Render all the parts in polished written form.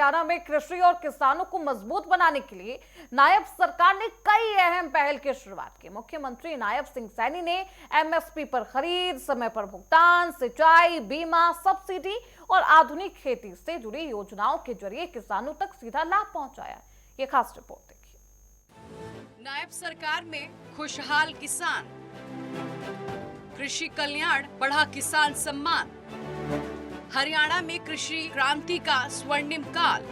हरियाणा में कृषि और किसानों को मजबूत बनाने के लिए नायब सरकार ने कई अहम पहल की शुरुआत की। मुख्यमंत्री नायब सिंह सैनी ने एमएसपी पर खरीद, समय पर भुगतान, सिंचाई, बीमा, सब्सिडी और आधुनिक खेती से जुड़ी योजनाओं के जरिए किसानों तक सीधा लाभ पहुंचाया। ये खास रिपोर्ट देखिए। नायब सरकार में खुशहाल किसान, कृषि कल्याण बढ़ा किसान सम्मान, हरियाणा में कृषि क्रांति का स्वर्णिम काल।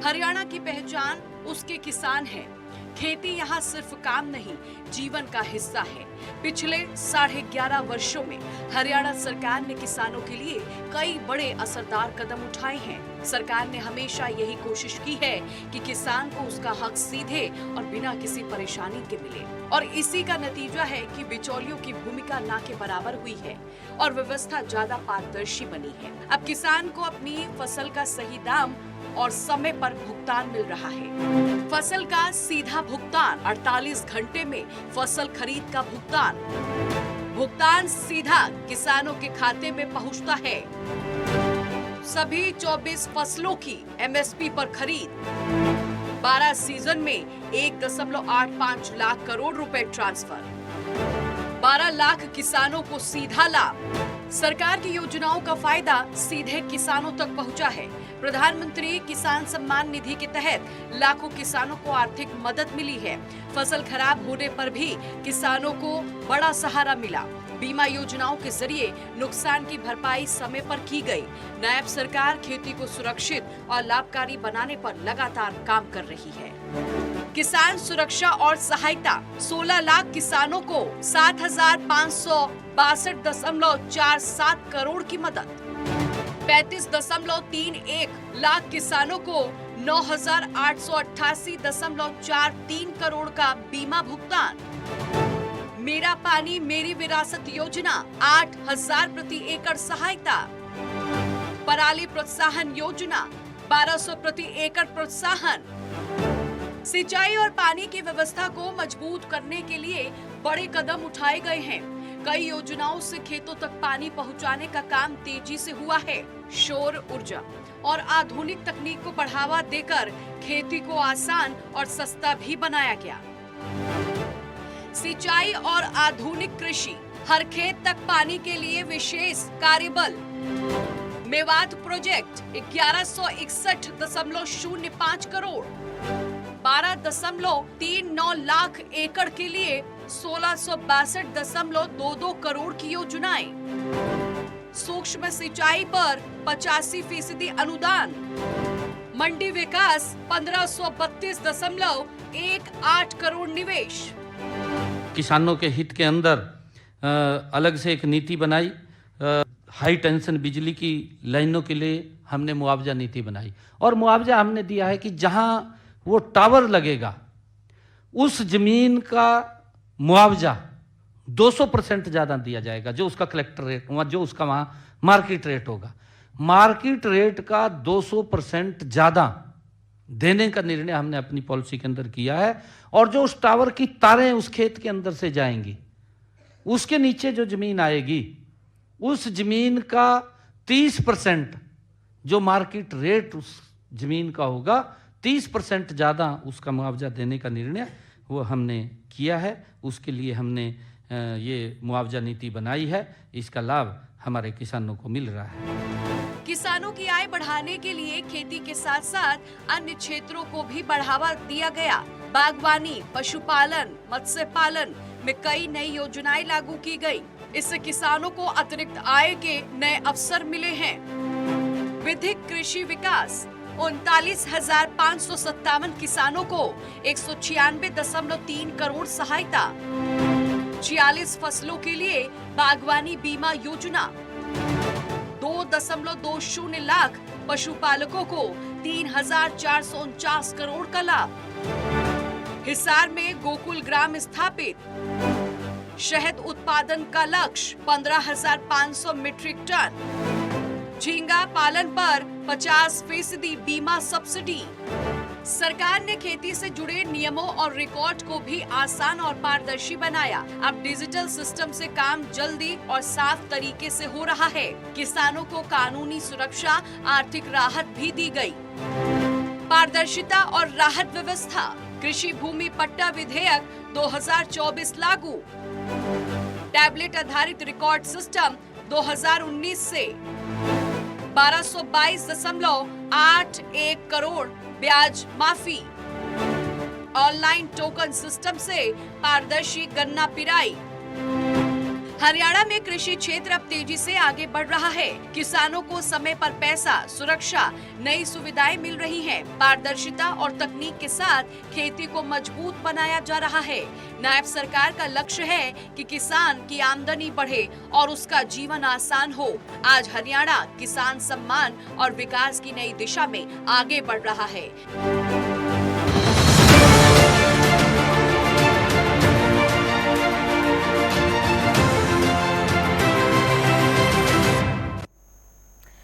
हरियाणा की पहचान उसके किसान हैं। खेती यहाँ सिर्फ काम नहीं, जीवन का हिस्सा है। पिछले 11.5 वर्षों में हरियाणा सरकार ने किसानों के लिए कई बड़े असरदार कदम उठाए हैं। सरकार ने हमेशा यही कोशिश की है कि किसान को उसका हक सीधे और बिना किसी परेशानी के मिले, और इसी का नतीजा है कि बिचौलियों की भूमिका ना के बराबर हुई है और व्यवस्था ज्यादा पारदर्शी बनी है। अब किसान को अपनी फसल का सही दाम और समय पर भुगतान मिल रहा है। फसल का सीधा भुगतान, 48 घंटे में फसल खरीद का भुगतान सीधा किसानों के खाते में पहुंचता है। सभी 24 फसलों की एमएसपी पर खरीद, 12 सीजन में 1.85 लाख करोड़ रुपए ट्रांसफर, 12 लाख किसानों को सीधा लाभ। सरकार की योजनाओं का फायदा सीधे किसानों तक पहुंचा है। प्रधानमंत्री किसान सम्मान निधि के तहत लाखों किसानों को आर्थिक मदद मिली है। फसल खराब होने पर भी किसानों को बड़ा सहारा मिला। बीमा योजनाओं के जरिए नुकसान की भरपाई समय पर की गई। नायब सरकार खेती को सुरक्षित और लाभकारी बनाने पर लगातार काम कर रही है। किसान सुरक्षा और सहायता, 16 लाख किसानों को 7,562.47 करोड़ की मदद, 35.31 लाख किसानों को 9,888.43 करोड़ का बीमा भुगतान, मेरा पानी मेरी विरासत योजना 8,000 प्रति एकड़ सहायता, पराली प्रोत्साहन योजना 1200 प्रति एकड़ प्रोत्साहन। सिंचाई और पानी की व्यवस्था को मजबूत करने के लिए बड़े कदम उठाए गए हैं। कई योजनाओं से खेतों तक पानी पहुंचाने का काम तेजी से हुआ है। सौर ऊर्जा और आधुनिक तकनीक को बढ़ावा देकर खेती को आसान और सस्ता भी बनाया गया। सिंचाई और आधुनिक कृषि, हर खेत तक पानी के लिए विशेष कार्यबल। मेवात प्रोजेक्ट 1161.05 करोड़, 12.39 लाख एकड़ के लिए 1662.22 करोड़ की योजनाएं। सूक्ष्म सिंचाई पर 85% अनुदान। मंडी विकास 1532.18 करोड़ निवेश। किसानों के हित के अंदर अलग से एक नीति बनाई। हाई टेंशन बिजली की लाइनों के लिए हमने मुआवजा नीति बनाई, और मुआवजा हमने दिया है कि जहां वो टावर लगेगा उस जमीन का मुआवजा 200% ज़्यादा दिया जाएगा, जो उसका कलेक्टर रेट होगा, जो उसका वहाँ मार्केट रेट होगा। मार्केट रेट का 200% ज़्यादा देने का निर्णय हमने अपनी पॉलिसी के अंदर किया है। और जो उस टावर की तारें उस खेत के अंदर से जाएंगी, उसके नीचे जो जमीन आएगी, उस जमीन का 30% जो मार्केट रेट उस जमीन का होगा, 30% ज़्यादा उसका मुआवजा देने का निर्णय वो हमने किया है। उसके लिए हमने ये मुआवजा नीति बनाई है। इसका लाभ हमारे किसानों को मिल रहा है। किसानों की आय बढ़ाने के लिए खेती के साथ साथ अन्य क्षेत्रों को भी बढ़ावा दिया गया। बागवानी, पशुपालन, मत्स्य पालन में कई नई योजनाएं लागू की गई। इससे किसानों को अतिरिक्त आय के नए अवसर मिले हैं। विधिक कृषि विकास, 39,557 किसानों को 196.3 करोड़ सहायता, 46 फसलों के लिए बागवानी बीमा योजना, 2.20 लाख पशुपालकों को 3,449 करोड़ का लाभ। हिसार में गोकुल ग्राम स्थापित, शहद उत्पादन का लक्ष्य 15,500 मीट्रिक टन, झींगा पालन पर 50% बीमा सब्सिडी। सरकार ने खेती से जुड़े नियमों और रिकॉर्ड को भी आसान और पारदर्शी बनाया। अब डिजिटल सिस्टम से काम जल्दी और साफ तरीके से हो रहा है। किसानों को कानूनी सुरक्षा, आर्थिक राहत भी दी गई। पारदर्शिता और राहत व्यवस्था। कृषि भूमि पट्टा विधेयक 2024 लागू। टैबलेट आधारित रिकॉर्ड सिस्टम 2019 से 1222.81 करोड़ ब्याज माफी। ऑनलाइन टोकन सिस्टम से पारदर्शी गन्ना पिराई। हरियाणा में कृषि क्षेत्र अब तेजी से आगे बढ़ रहा है। किसानों को समय पर पैसा, सुरक्षा, नई सुविधाएं मिल रही हैं। पारदर्शिता और तकनीक के साथ खेती को मजबूत बनाया जा रहा है। नायब सरकार का लक्ष्य है कि किसान की आमदनी बढ़े और उसका जीवन आसान हो। आज हरियाणा किसान सम्मान और विकास की नई दिशा में आगे बढ़ रहा है।